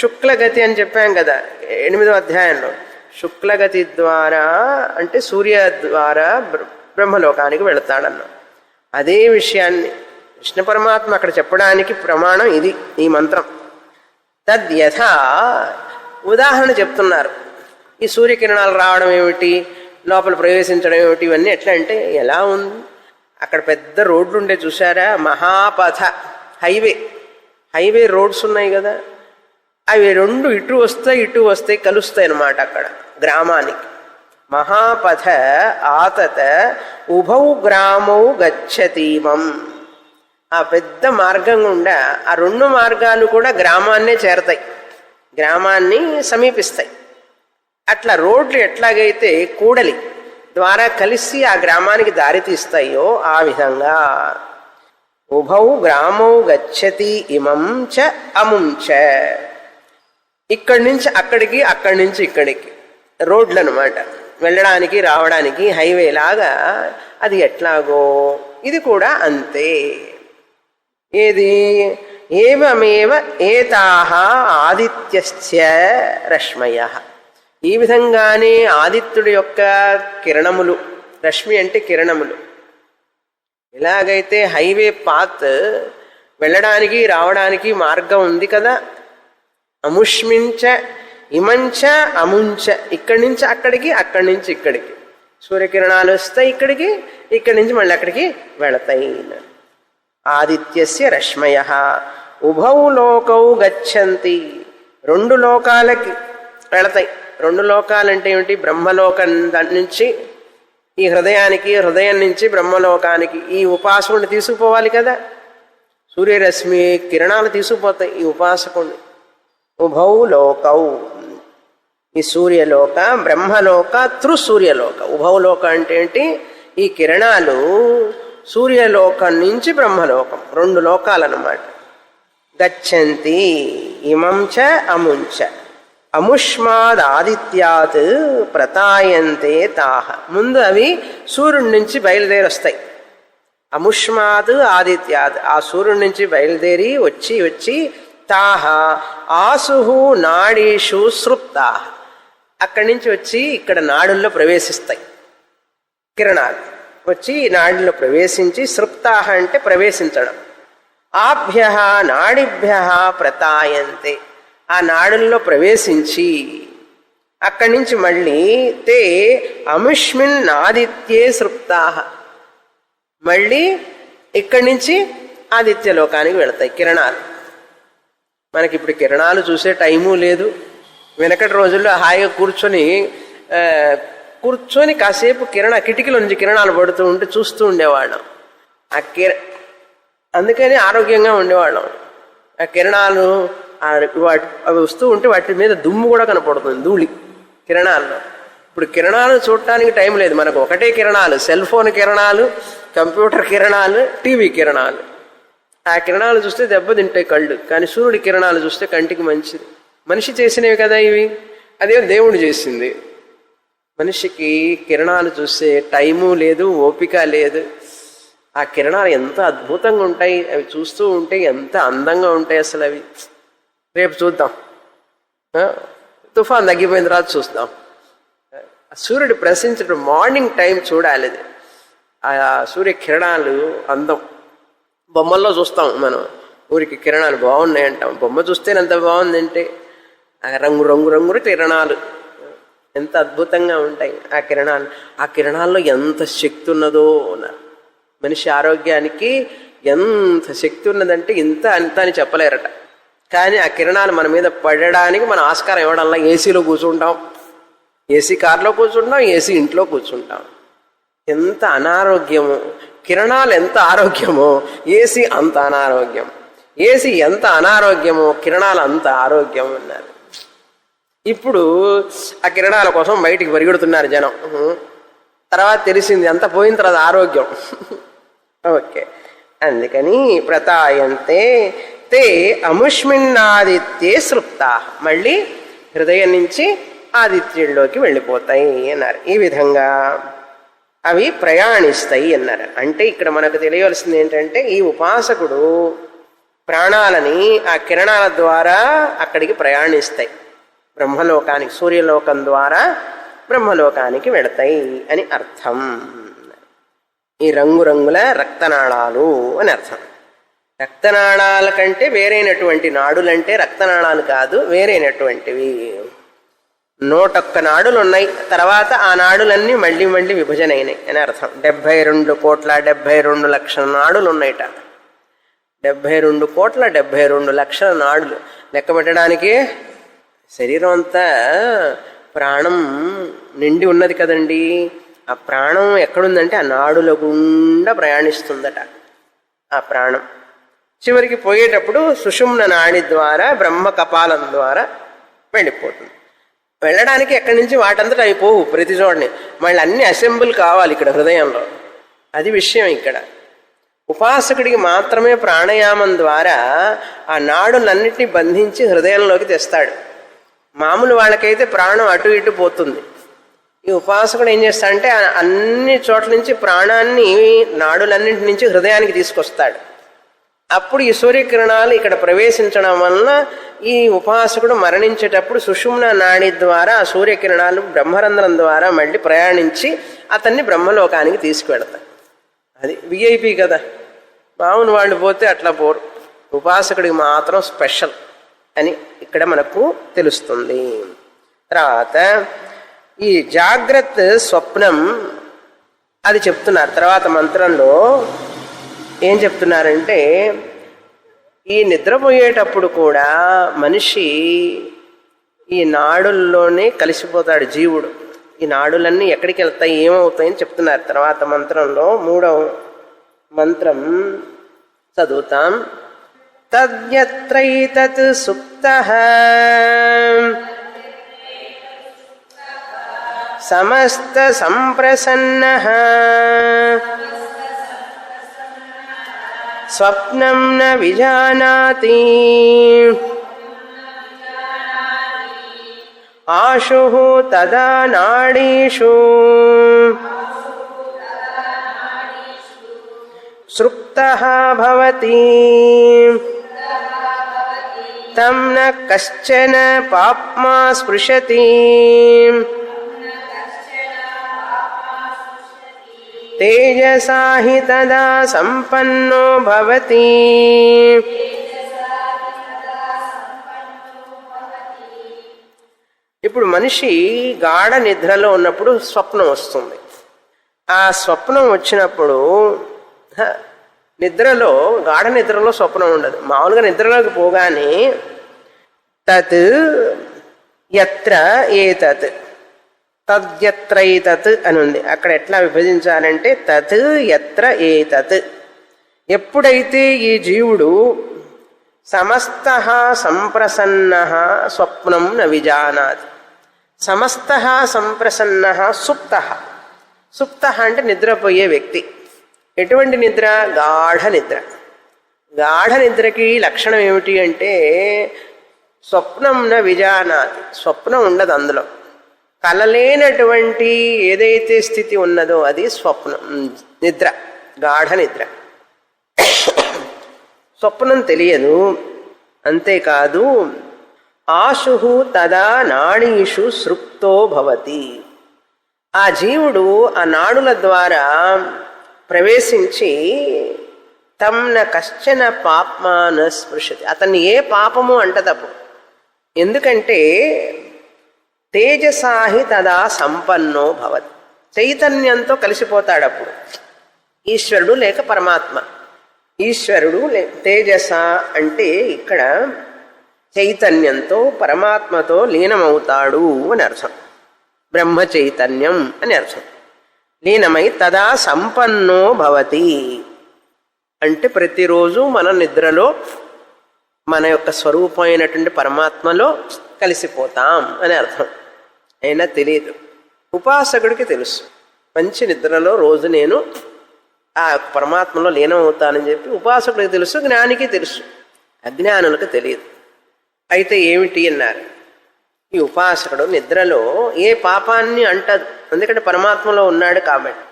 శుక్లగతి అని చెప్పాం కదా 8వ అధ్యాయంలో. శుక్లగతి ద్వారా అంటే సూర్య ద్వారా బ్రహ్మలోకానికి వెళతాడన్న అదే విషయాన్ని కృష్ణ పరమాత్మ అక్కడ చెప్పడానికి ప్రమాణం ఇది, ఈ మంత్రం. తద్యథా ఉదాహరణ చెప్తున్నారు. ఈ సూర్యకిరణాలు రావడం ఏమిటి, లోపల ప్రవేశించడం ఏమిటి, ఇవన్నీ ఎట్లా అంటే ఎలా ఉంది. అక్కడ పెద్ద రోడ్లు ఉండే చూసారా, మహాపథ హైవే రోడ్స్ ఉన్నాయి కదా, అవి రెండు ఇటు వస్తాయి కలుస్తాయి అన్నమాట అక్కడ గ్రామానికి. మహాపథ ఆతత ఉభౌ గ్రామౌ గచ్చతీమం. ఆ పెద్ద మార్గం గుండా ఆ రెండు మార్గాలు కూడా గ్రామాన్నే చేరతాయి, గ్రామాన్ని సమీపిస్తాయి. అట్లా రోడ్లు ఎట్లాగైతే కూడలి ద్వారా కలిసి ఆ గ్రామానికి దారి తీస్తాయో ఆ విధంగా ఉభౌ గ్రామౌ గచ్చతి ఇమం చ అముం చ. ఇక్కడి నుంచి అక్కడికి, అక్కడి నుంచి ఇక్కడికి రోడ్లు అనమాట, వెళ్ళడానికి రావడానికి హైవే లాగా. అది ఎట్లాగో ఇది కూడా అంతే. ఏది ఏమేవ ఏతాః ఆదిత్యస్య రశ్మయః. ఈ విధంగానే ఆదిత్యుడి యొక్క కిరణములు, రశ్మి అంటే కిరణములు. ఎలాగైతే హైవే పాత్ వెళ్ళడానికి రావడానికి మార్గం ఉంది కదా, అముష్మించ ఇమంచ అముంచ, ఇక్కడి నుంచి అక్కడికి, అక్కడి నుంచి ఇక్కడికి సూర్యకిరణాలు వస్తాయి ఇక్కడికి, ఇక్కడి నుంచి మళ్ళీ అక్కడికి వెళతాయి. ఆదిత్యస్య రశ్మయః ఉభౌ లోకౌ గచ్చంతి. రెండు లోకాలకి వెళతాయి. రెండు లోకాలంటే ఏమిటి? బ్రహ్మలోకం నుంచి ఈ హృదయానికి, హృదయం నుంచి బ్రహ్మలోకానికి ఈ ఉపాసకుడిని తీసుకుపోవాలి కదా. సూర్యరశ్మి కిరణాలు తీసుకుపోతాయి ఈ ఉపాసకుడిని. ఉభౌ లోకౌ, ఈ సూర్యలోక బ్రహ్మలోక సూర్యలోక. ఉభౌలోక అంటే ఏంటి? ఈ కిరణాలు సూర్యలోకం నుంచి బ్రహ్మలోకం, రెండు లోకాలన్నమాట. గచ్చంతి ఇమం చ అముంచ అముష్మాద్ ఆదిత్యాత్ ప్రతాయంతే తాహ. ముందు అవి సూర్యుడి నుంచి బయలుదేరి వస్తాయి. అముష్మాద్ ఆదిత్యాత్, ఆ సూర్యుడి నుంచి బయలుదేరి వచ్చి తాహ ఆసుహు నాడీషు సృప్తాహ, అక్కడి నుంచి వచ్చి ఇక్కడ నాడుల్లో ప్రవేశిస్తాయి. కిరణాలు వచ్చి నాడుల్లో ప్రవేశించి, సృప్తాహ అంటే ప్రవేశించడం. ఆభ్య నాడిభ్య ప్రతాయంతే, ఆ నాడుల్లో ప్రవేశించి అక్కడి నుంచి మళ్ళీ తే అముష్మిన్ ఆదిత్యే సృప్తాహ, మళ్ళీ ఇక్కడి నుంచి ఆదిత్యలోకానికి వెళతాయి కిరణాలు. మనకి ఇప్పుడు కిరణాలు చూసే టైము లేదు. వెనకటి రోజుల్లో హాయిగా కూర్చొని కాసేపు కిటికీలో నుంచి కిరణాలు పడుతూ ఉంటే చూస్తూ ఉండేవాళ్ళం. అందుకని ఆరోగ్యంగా ఉండేవాళ్ళం. ఆ కిరణాలు అవి వస్తూ ఉంటే వాటి మీద దుమ్ము కూడా కనపడుతుంది, ధూళి కిరణాల్లో. ఇప్పుడు కిరణాలు చూడటానికి టైం లేదు మనకు. ఒకటే కిరణాలు, సెల్ ఫోన్ కిరణాలు, కంప్యూటర్ కిరణాలు, టీవీ కిరణాలు. ఆ కిరణాలు చూస్తే దెబ్బతింటాయి కళ్ళు, కానీ సూర్యుడి కిరణాలు చూస్తే కంటికి మంచిది. మనిషి చేసినవి కదా ఇవి, అదే దేవుడు చేసింది. మనిషికి కిరణాలు చూసే టైము లేదు, ఓపిక లేదు. ఆ కిరణాలు ఎంత అద్భుతంగా ఉంటాయి, అవి చూస్తూ ఉంటే ఎంత అందంగా ఉంటాయి అసలు అవి. రేపు చూద్దాం, తుఫాన్ తగ్గిపోయిన తర్వాత చూస్తాం. సూర్యుడు ప్రశ్నించడం మార్నింగ్ టైం చూడాలి. ఆ సూర్య కిరణాలు అందం. బొమ్మల్లో చూస్తాం మనం, ఊరికి కిరణాలు బాగున్నాయి అంటాం. బొమ్మ చూస్తేనే ఎంత బాగుందంటే రంగు కిరణాలు ఎంత అద్భుతంగా ఉంటాయి ఆ కిరణాలు. ఆ కిరణాల్లో ఎంత శక్తి ఉన్నదో. మనిషి ఆరోగ్యానికి ఎంత శక్తి ఉన్నదంటే ఇంత అంత అని చెప్పలేరట. కానీ ఆ కిరణాలు మన మీద పడడానికి మనం ఆస్కారం ఇవ్వడంలా ఏసీలో కూర్చుంటాం, ఏసీ కార్లో కూర్చుంటాం, ఏసీ ఇంట్లో కూర్చుంటాం. ఎంత అనారోగ్యము! కిరణాలు ఎంత ఆరోగ్యమో ఏసీ అంత అనారోగ్యం. ఏసీ ఎంత అనారోగ్యమో కిరణాలు అంత ఆరోగ్యం అన్నారు. ఇప్పుడు ఆ కిరణాల కోసం బయటికి పరిగెడుతున్నారు జనం. తర్వాత తెలిసింది అంత పోయిన తర్వాత ఆరోగ్యం. ఓకే, అందుకని ప్రతాయంతే తే అముష్మిన్నాదిత్యే సృప్తా, మళ్ళీ హృదయం నుంచి ఆదిత్యుల్లోకి వెళ్ళిపోతాయి అన్నారు. ఈ విధంగా అవి ప్రయాణిస్తాయి అన్నారు. అంటే ఇక్కడ మనకు తెలియవలసింది ఏంటంటే, ఈ ఉపాసకుడు ప్రాణాలని ఆ కిరణాల ద్వారా అక్కడికి ప్రయాణిస్తాయి, బ్రహ్మలోకానికి, సూర్యలోకం ద్వారా బ్రహ్మలోకానికి వెళతాయి అని అర్థం. ఈ రంగురంగుల రక్తనాళాలు అని అర్థం. రక్తనాళాల కంటే వేరైనటువంటి నాడులంటే రక్తనాళాలు కాదు, వేరైనటువంటివి. 101 నాడులు ఉన్నాయి. తర్వాత ఆ నాడులన్నీ మళ్ళీ మళ్ళీ విభజన అయినాయి అని అర్థం. 72,72,00,000 నాడులు ఉన్నాయిట. 72,72,00,000 నాడులు లెక్క పెట్టడానికి. శరీరం అంతా ప్రాణం నిండి ఉన్నది కదండి. ఆ ప్రాణం ఎక్కడుందంటే ఆ నాడుల గుండా ప్రయాణిస్తుందట. ఆ ప్రాణం చివరికి పోయేటప్పుడు సుషుమ్న నాడి ద్వారా బ్రహ్మ కపాలం ద్వారా వెళ్ళిపోతుంది. వెళ్ళడానికి ఎక్కడి నుంచి వాటంతటా అయిపోవు, ప్రతి చోటని మళ్ళీ అన్ని అసెంబుల్ కావాలి ఇక్కడ హృదయంలో. అది విషయం. ఇక్కడ ఉపాసకుడికి మాత్రమే ప్రాణాయామం ద్వారా ఆ నాడులన్నిటినీ బంధించి హృదయంలోకి తెస్తాడు. మామూలు వాళ్ళకైతే ప్రాణం అటు ఇటు పోతుంది. ఈ ఉపాసకుడు ఏం చేస్తాడంటే అన్ని చోట్ల నుంచి ప్రాణాన్ని నాడులన్నింటి నుంచి హృదయానికి తీసుకొస్తాడు. అప్పుడు ఈ సూర్యకిరణాలు ఇక్కడ ప్రవేశించడం వలన ఈ ఉపాసకుడు మరణించేటప్పుడు సుషుమ్న నాడి ద్వారా ఆ సూర్యకిరణాలు బ్రహ్మరంధ్రం ద్వారా మళ్ళీ ప్రయాణించి అతన్ని బ్రహ్మలోకానికి తీసుకువెడతాయి. అది విఐపి కదా. మామూలు వాళ్ళు పోతే అట్లా పోరు. ఉపాసకుడికి మాత్రం స్పెషల్ అని ఇక్కడ మనకు తెలుస్తుంది. తర్వాత ఈ జాగ్రత్త స్వప్నం అది చెప్తున్నారు. తర్వాత మంత్రంలో ఏం చెప్తున్నారంటే, ఈ నిద్రపోయేటప్పుడు కూడా మనిషి ఈ నాడుల్లోనే కలిసిపోతాడు జీవుడు. ఈ నాడులన్నీ ఎక్కడికి వెళ్తాయి, ఏమవుతాయని చెప్తున్నారు తర్వాత మంత్రంలో. 3వ మంత్రం చదువుతాం. తద్యత్రైతత్ సుప్తః సమస్త సంప్రసన్నః స్వప్నం న విజానాతి ఆశుః తదా నాడీషు సృప్తః భవతి తం న కశ్చన పాప్మా స్పృశతి తేజసా హి తదా సంపన్నో భవతి. ఇప్పుడు మనిషి గాఢ నిద్రలో ఉన్నప్పుడు స్వప్నం వస్తుంది. ఆ స్వప్నం వచ్చినప్పుడు నిద్రలో గాఢ నిద్రలో స్వప్నం ఉండదు. మామూలుగా నిద్రలోకి పోగానే తత్ యత్ర ఏతత్ తద్యత్రైతత్ అని ఉంది. అక్కడ ఎట్లా విభజించాలంటే తత్ యత్ర ఏతత్. ఎప్పుడైతే ఈ జీవుడు సమస్త సంప్రసన్న స్వప్నం న విజానాతి. సమస్త సంప్రసన్న సుప్త. సుప్త అంటే నిద్రపోయే వ్యక్తి. ఎటువంటి నిద్ర? గాఢ నిద్ర. గాఢ నిద్రకి లక్షణం ఏమిటి అంటే స్వప్నం న విజానాతి. స్వప్నం ఉండదు అందులో. కలలేనటువంటి ఏదైతే స్థితి ఉన్నదో అది స్వప్నం, నిద్ర, గాఢ నిద్ర. స్వప్నం తెలియదు. అంతేకాదు ఆశుః తదా నాడీషు సృప్తో భవతి. ఆ జీవుడు ఆ నాడుల ద్వారా ప్రవేశించి తం న కశ్చన పాప్మా న స్పృశతి. అతన్ని ఏ పాపము అంటదప్పుడు. ఎందుకంటే తేజసా హి తదా సంపన్నో భవతి. చైతన్యంతో కలిసిపోతాడప్పుడు. ఈశ్వరుడు లేక పరమాత్మ. ఈశ్వరుడు తేజస అంటే ఇక్కడ చైతన్యంతో పరమాత్మతో లీనమవుతాడు అని అర్థం. బ్రహ్మ చైతన్యం అని అర్థం. లీనమై తదా సంపన్నో భవతి అంటే ప్రతిరోజు మన నిద్రలో మన యొక్క స్వరూపమైనటువంటి పరమాత్మలో కలిసిపోతాం అని అర్థం. అయినా తెలియదు. ఉపాసకుడికి తెలుసు. మంచి నిద్రలో రోజు నేను ఆ పరమాత్మలో లీనమవుతానని చెప్పి ఉపాసకుడికి తెలుసు, జ్ఞానికి తెలుసు. అజ్ఞానులకు తెలియదు. అయితే ఏమిటి అన్నారు, ఈ ఉపాసకుడు నిద్రలో ఏ పాపాన్ని అంటదు, ఎందుకంటే పరమాత్మలో ఉన్నాడు కాబట్టి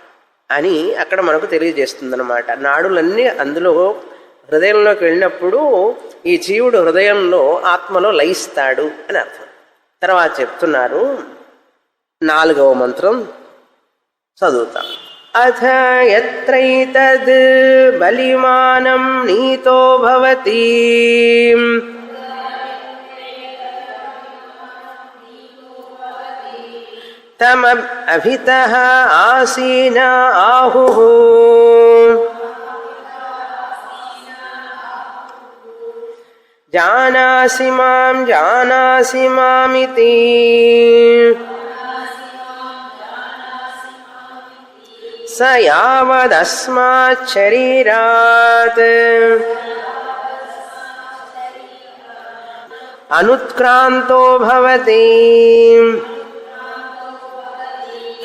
అని అక్కడ మనకు తెలియజేస్తుందన్నమాట. నాడులన్నీ అందులో హృదయంలోకి వెళ్ళినప్పుడు ఈ జీవుడు హృదయంలో ఆత్మలో లయిస్తాడు అని అర్థం. తర్వాత చెప్తున్నారు 4వ మంత్రం చదువుతాం. అథ యత్రైతద్ బలిమానం నీతో భవతి తమ అభితః ఆసీన ఆహుః జానాసి మాం జానాసి మామితి స యావదస్మాత్ శరీరాత్ అనుత్క్రాంతో భవతి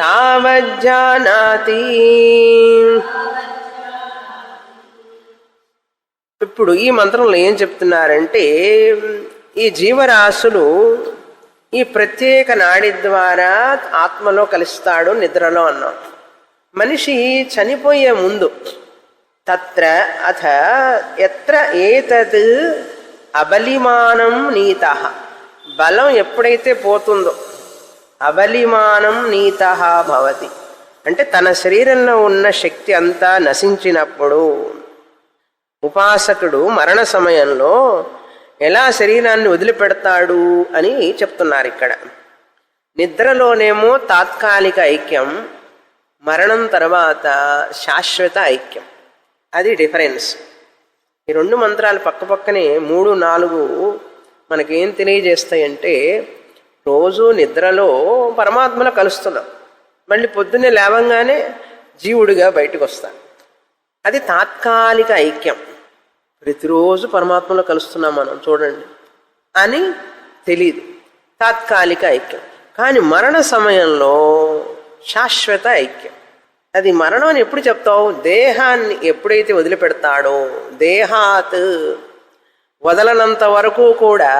తావజ్జానాతి. ఇప్పుడు ఈ మంత్రంలో ఏం చెప్తున్నారంటే ఈ జీవరాశులు ఈ ప్రత్యేక నాడి ద్వారా ఆత్మలో కలుస్తాడు నిద్రలో అన్నాం. మనిషి చనిపోయే ముందు తత్ర అథ ఎత్ర ఏతద్ అబలిమానం నీతః, బలం ఎప్పుడైతే పోతుందో అబలిమానం నీతః భవతి అంటే తన శరీరంలో ఉన్న శక్తి అంతా నశించినప్పుడు ఉపాసకుడు మరణ సమయంలో ఎలా శరీరాన్ని వదిలిపెడతాడు అని చెప్తున్నారు ఇక్కడ. నిద్రలోనేమో తాత్కాలిక ఐక్యం, మరణం తర్వాత శాశ్వత ఐక్యం. అది డిఫరెన్స్. ఈ 2 మంత్రాలు పక్కపక్కనే 3, 4 మనకేం తెలియజేస్తాయంటే రోజు నిద్రలో పరమాత్మలో కలుస్తున్నాం, మళ్ళీ పొద్దున్నే లేవంగానే జీవుడిగా బయటకు వస్తాం. అది తాత్కాలిక ఐక్యం. ప్రతిరోజు పరమాత్మలో కలుస్తున్నాం మనం చూడండి అని తెలియదు, తాత్కాలిక ఐక్యం. కానీ మరణ సమయంలో శాశ్వత ఐక్యం. అది మరణం అని ఎప్పుడు చెప్తావు? దేహాన్ని ఎప్పుడైతే వదిలిపెడతాడో, దేహాత్ వదలనంత వరకు కూడా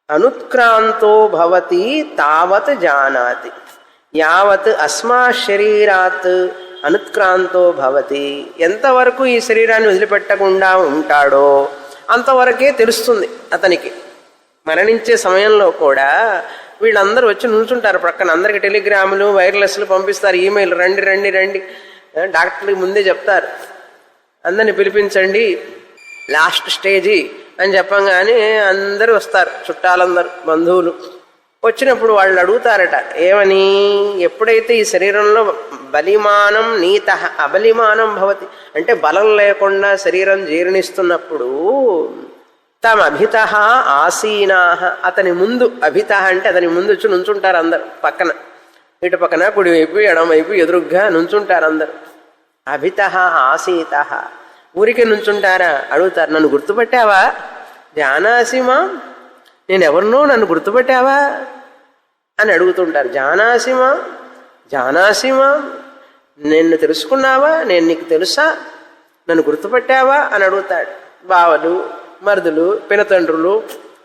అనుత్క్రాంతో భవతి తావత్ జానాతి. యావత్ అస్మా శరీరాత్ అనుత్క్రాంతో భవతి, ఎంతవరకు ఈ శరీరాన్ని వదిలిపెట్టకుండా ఉంటాడో అంతవరకే తెలుస్తుంది అతనికి. మరణించే సమయంలో కూడా వీళ్ళందరూ వచ్చి నుంచుంటారు ప్రక్కన, అందరికి టెలిగ్రాములు వైర్లెస్లు పంపిస్తారు, ఈమెయిల్, రండి రండి రండి, డాక్టర్కి ముందే చెప్తారు అందరిని పిలిపించండి లాస్ట్ స్టేజీ అని చెప్పంగానే అందరూ వస్తారు, చుట్టాలందరూ బంధువులు. వచ్చినప్పుడు వాళ్ళు అడుగుతారట ఏమని, ఎప్పుడైతే ఈ శరీరంలో బలిమానం నీత అబలిమానం భవతి అంటే బలం లేకుండా శరీరం జీర్ణిస్తున్నప్పుడు తమ అభిత ఆసీనా, అతని ముందు అభిత అంటే అతని ముందు వచ్చి నుంచుంటారు అందరు పక్కన, ఇటు పక్కన కుడివైపు ఎడమవైపు ఎదురుగ్గా నుంచుంటారు అందరు. అభిత ఆసీత, ఊరికే నుంచుంటారా? అడుగుతారు నన్ను గుర్తుపట్టావా, జానాసిమా, నేను ఎవరినో నన్ను గుర్తుపట్టావా అని అడుగుతుంటారు. జానాసిమా జానాసిమా, నిన్ను తెలుసుకున్నావా, నేను నీకు తెలుసా, నన్ను గుర్తుపట్టావా అని అడుగుతాడు. బావలు, మరుదులు, పినతండ్రులు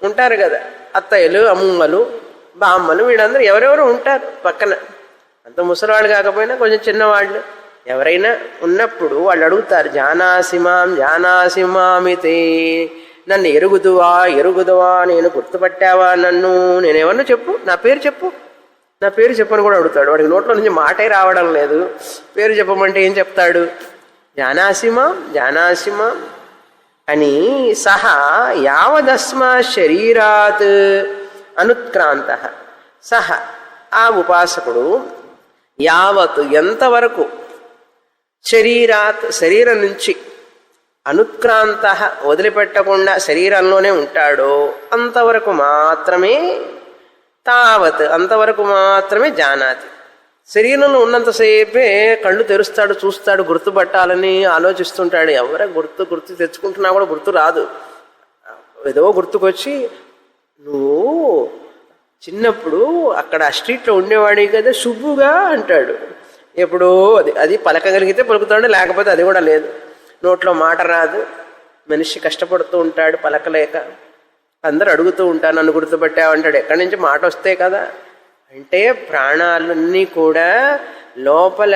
ఉంటారు కదా, అత్తయ్యలు, అమ్మమ్మలు, బామ్మలు, వీళ్ళందరూ ఎవరెవరు ఉంటారు పక్కన. అంత ముసలివాళ్ళు కాకపోయినా కొంచెం చిన్నవాళ్ళు ఎవరైనా ఉన్నప్పుడు వాళ్ళు అడుగుతారు జానాసిమాం జానాసిమామితే, నన్ను ఎరుగుదువా ఎరుగుదువా, నేను గుర్తుపట్టావా నన్ను, నేనేమన్నా చెప్పు, నా పేరు చెప్పు, నా పేరు చెప్పని కూడా అడుగుతాడు. వాడికి నోట్లో నుంచి మాటే రావడం లేదు, పేరు చెప్పమంటే ఏం చెప్తాడు? జానాసిమాం జానాసిమాం అని. సహా యావదస్మా శరీరాత్ అనుత్క్రాంత, సహ ఆ ఉపాసకుడు యావత్ ఎంతవరకు, శరీరాత్ శరీరం నుంచి, అనుత్క్రాంత వదిలిపెట్టకుండా శరీరంలోనే ఉంటాడో అంతవరకు మాత్రమే, తావత్ అంతవరకు మాత్రమే జానాతి. శరీరంలో ఉన్నంతసేపే కళ్ళు తెరుస్తాడు, చూస్తాడు, గుర్తుపట్టాలని ఆలోచిస్తుంటాడు. ఎవర గుర్తు తెచ్చుకుంటున్నా కూడా గుర్తు రాదు. ఏదో గుర్తుకొచ్చి నువ్వు చిన్నప్పుడు అక్కడ ఆ స్ట్రీట్లో ఉండేవాడి కదా సుబ్బుగా అంటాడు. ఎప్పుడో అది పలకగలిగితే పలుకుతాడు, లేకపోతే అది కూడా లేదు. నోట్లో మాట రాదు, మనిషి కష్టపడుతూ ఉంటాడు పలకలేక. అందరూ అడుగుతూ ఉంటారు నన్ను గుర్తుపట్టావంటాడు. ఎక్కడి నుంచి మాట వస్తే కదా అంటే ప్రాణాలన్నీ కూడా లోపల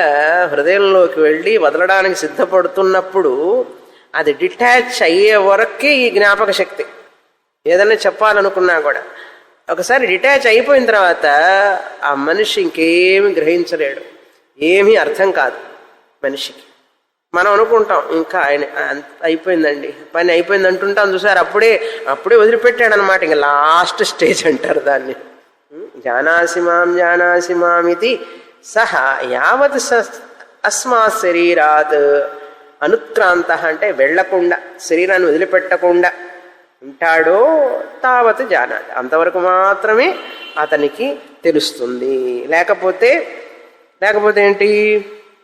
హృదయంలోకి వెళ్ళి వదలడానికి సిద్ధపడుతున్నప్పుడు అది డిటాచ్ అయ్యే వరకే ఈ జ్ఞాపక శక్తి. ఏదైనా చెప్పాలనుకున్నా కూడా ఒకసారి డిటాచ్ అయిపోయిన తర్వాత ఆ మనిషి ఇంకేమి గ్రహించలేడు, ఏమీ అర్థం కాదు మనిషికి. మనం అనుకుంటాం ఇంకా ఆయన అయిపోయిందండి, పని అయిపోయింది అంటుంటాం చూసారు, అప్పుడే వదిలిపెట్టాడు అనమాట. ఇంకా లాస్ట్ స్టేజ్ అంటారు దాన్ని. జానాసిమాం జానాసిమామితి సహ యావత్ అస్మా శరీరాత్ అనుత్క్రాంత అంటే వెళ్లకుండా, శరీరాన్ని వదిలిపెట్టకుండా ఉంటాడో తావత్ జానాతి, అంతవరకు మాత్రమే అతనికి తెలుస్తుంది. లేకపోతే ఏంటి,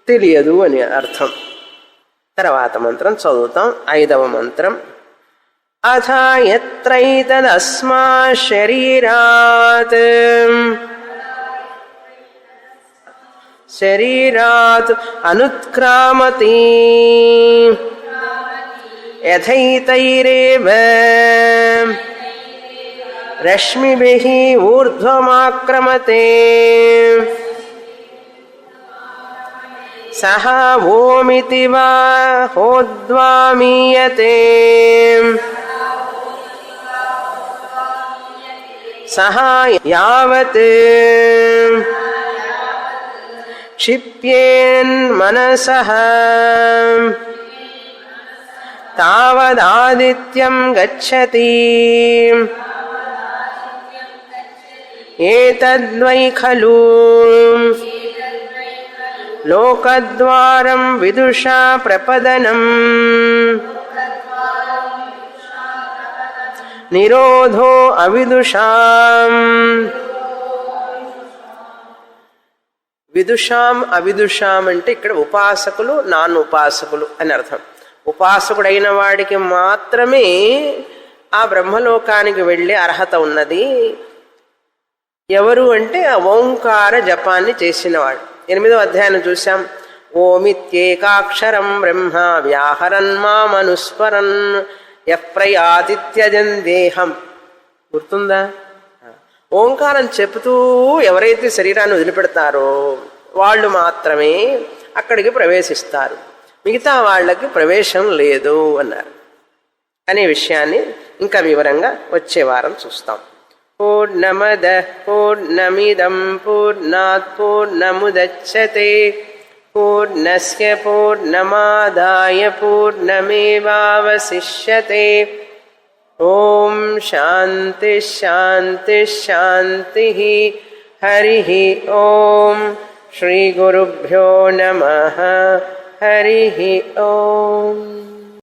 తెలియదు అని అర్థం. తర్వాత మంత్రం చదువుతాం. 5వ మంత్రం. అథ యత్రైతదస్మా శరీరాత్ అనుత్క్రామతి యథైతైరేవ రశ్మిభిః ఊర్ధ్వమాక్రమతే సహ ఓమితి వా హోద్వామీయతే సహ యావత్ క్షిప్యేన్ మనసః తావదాదిత్యం గచ్చతి ఏతద్వై ఖలు లోకద్వారం విదుషా ప్రపదనం నిరోధో అవిదుషాం. విదుషాం అవిదుషాం అంటే ఇక్కడ ఉపాసకులు నాన్ ఉపాసకులు అని అర్థం. ఉపాసకుడైన వాడికి మాత్రమే ఆ బ్రహ్మలోకానికి వెళ్ళే అర్హత ఉన్నది. ఎవరు అంటే ఆ ఓంకార జపాన్ని చేసినవాడు. 8వ అధ్యాయం చూసాం. ఓమిత్యేకాక్షరం బ్రహ్మ వ్యాహరన్ మామనుస్మరన్ యప్రయాతిత్యజన్ దేహం. గుర్తుందా? ఓంకారం చెబుతూ ఎవరైతే శరీరాన్ని వదిలిపెడతారో వాళ్ళు మాత్రమే అక్కడికి ప్రవేశిస్తారు, మిగతా వాళ్ళకి ప్రవేశం లేదు అన్నారు. అనే విషయాన్ని ఇంకా వివరంగా వచ్చే వారం చూస్తాం. పూర్ణమద పూర్ణమిదం పూర్ణాత్ పూర్ణముదచ్యతే పూర్ణస్య పూర్ణమాదాయ పూర్ణమేవావశిష్యతే. ఓం శాంతి శాంతి శాంతి. హరి ఓం. శ్రీ గురుభ్యో నమః. హరి ఓం.